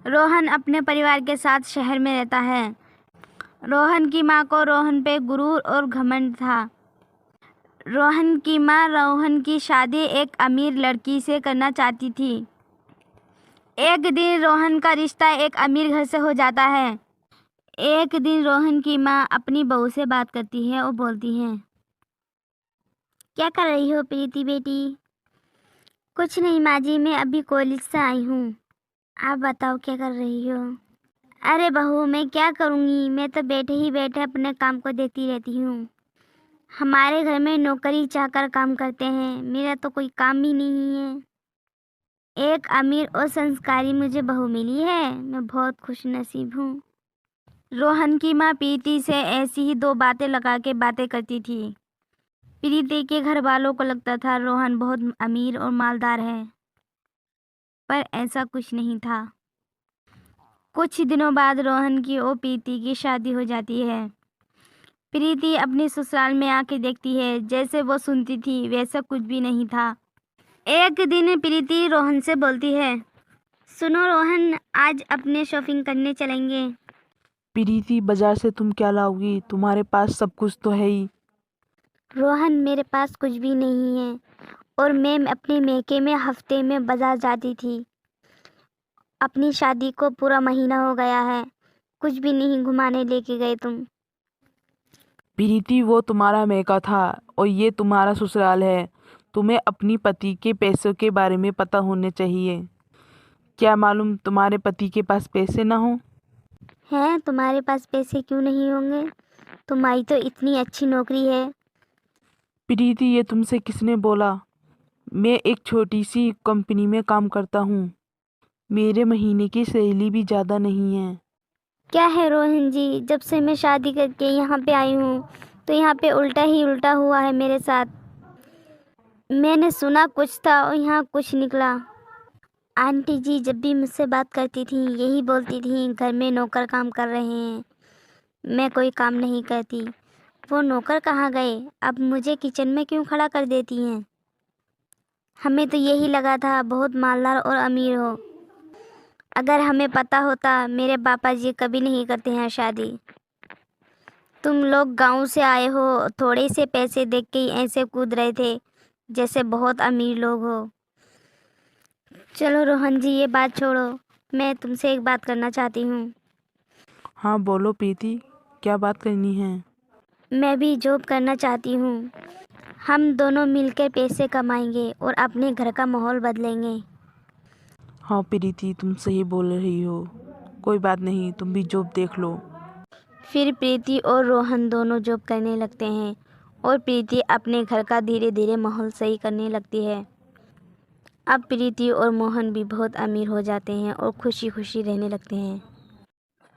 रोहन अपने परिवार के साथ शहर में रहता है। रोहन की माँ को रोहन पे गुरूर और घमंड था। रोहन की माँ रोहन की शादी एक अमीर लड़की से करना चाहती थी। एक दिन रोहन का रिश्ता एक अमीर घर से हो जाता है। एक दिन रोहन की माँ अपनी बहू से बात करती है और बोलती है, क्या कर रही हो प्रीति बेटी? कुछ नहीं माँ जी, मैं अभी कॉलेज से आई हूँ। आप बताओ क्या कर रही हो? अरे बहू, मैं क्या करूँगी, मैं तो बैठे ही बैठे अपने काम को देखती रहती हूँ। हमारे घर में नौकरी चाकर काम करते हैं, मेरा तो कोई काम ही नहीं है। एक अमीर और संस्कारी मुझे बहू मिली है, मैं बहुत खुश नसीब हूँ। रोहन की माँ प्रीति से ऐसी ही दो बातें लगा के बातें करती थी। प्रीति के घर वालों को लगता था रोहन बहुत अमीर और मालदार है, पर ऐसा कुछ नहीं था। कुछ दिनों बाद रोहन की और प्रीति की शादी हो जाती है। प्रीति अपने ससुराल में आके देखती है, जैसे वो सुनती थी वैसा कुछ भी नहीं था। एक दिन प्रीति रोहन से बोलती है, सुनो रोहन, आज अपने शॉपिंग करने चलेंगे। प्रीति, बाजार से तुम क्या लाओगी? तुम्हारे पास सब कुछ तो है ही। रोहन, मेरे पास कुछ भी नहीं है और मैं अपने मैके में हफ्ते में बाजार जाती थी। अपनी शादी को पूरा महीना हो गया है, कुछ भी नहीं घुमाने लेके गए तुम। प्रीति, वो तुम्हारा मैका था और ये तुम्हारा ससुराल है। तुम्हें अपनी पति के पैसों के बारे में पता होने चाहिए। क्या मालूम तुम्हारे पति के पास पैसे ना हो? हैं, तुम्हारे पास पैसे क्यों नहीं होंगे? तुम्हारी तो इतनी अच्छी नौकरी है। प्रीति, ये तुमसे किसने बोला? मैं एक छोटी सी कंपनी में काम करता हूँ। मेरे महीने की सैलरी भी ज़्यादा नहीं है। क्या है रोहन जी, जब से मैं शादी करके यहाँ पे आई हूँ तो यहाँ पे उल्टा ही उल्टा हुआ है मेरे साथ। मैंने सुना कुछ था और यहाँ कुछ निकला। आंटी जी जब भी मुझसे बात करती थी यही बोलती थी, घर में नौकर काम कर रहे हैं, मैं कोई काम नहीं करती। वो नौकर कहाँ गए? अब मुझे किचन में क्यों खड़ा कर देती हैं? हमें तो यही लगा था बहुत मालदार और अमीर हो। अगर हमें पता होता, मेरे पापा जी कभी नहीं करते हैं शादी। तुम लोग गांव से आए हो, थोड़े से पैसे देख के ही ऐसे कूद रहे थे जैसे बहुत अमीर लोग हो। चलो रोहन जी, ये बात छोड़ो, मैं तुमसे एक बात करना चाहती हूँ। हाँ बोलो प्रीति, क्या बात करनी है? मैं भी जॉब करना चाहती हूँ। हम दोनों मिलकर पैसे कमाएंगे और अपने घर का माहौल बदलेंगे। हाँ प्रीति, तुम सही बोल रही हो। कोई बात नहीं, तुम भी जॉब देख लो। फिर प्रीति और रोहन दोनों जॉब करने लगते हैं और प्रीति अपने घर का धीरे धीरे माहौल सही करने लगती है। अब प्रीति और मोहन भी बहुत अमीर हो जाते हैं और खुशी खुशी रहने लगते हैं।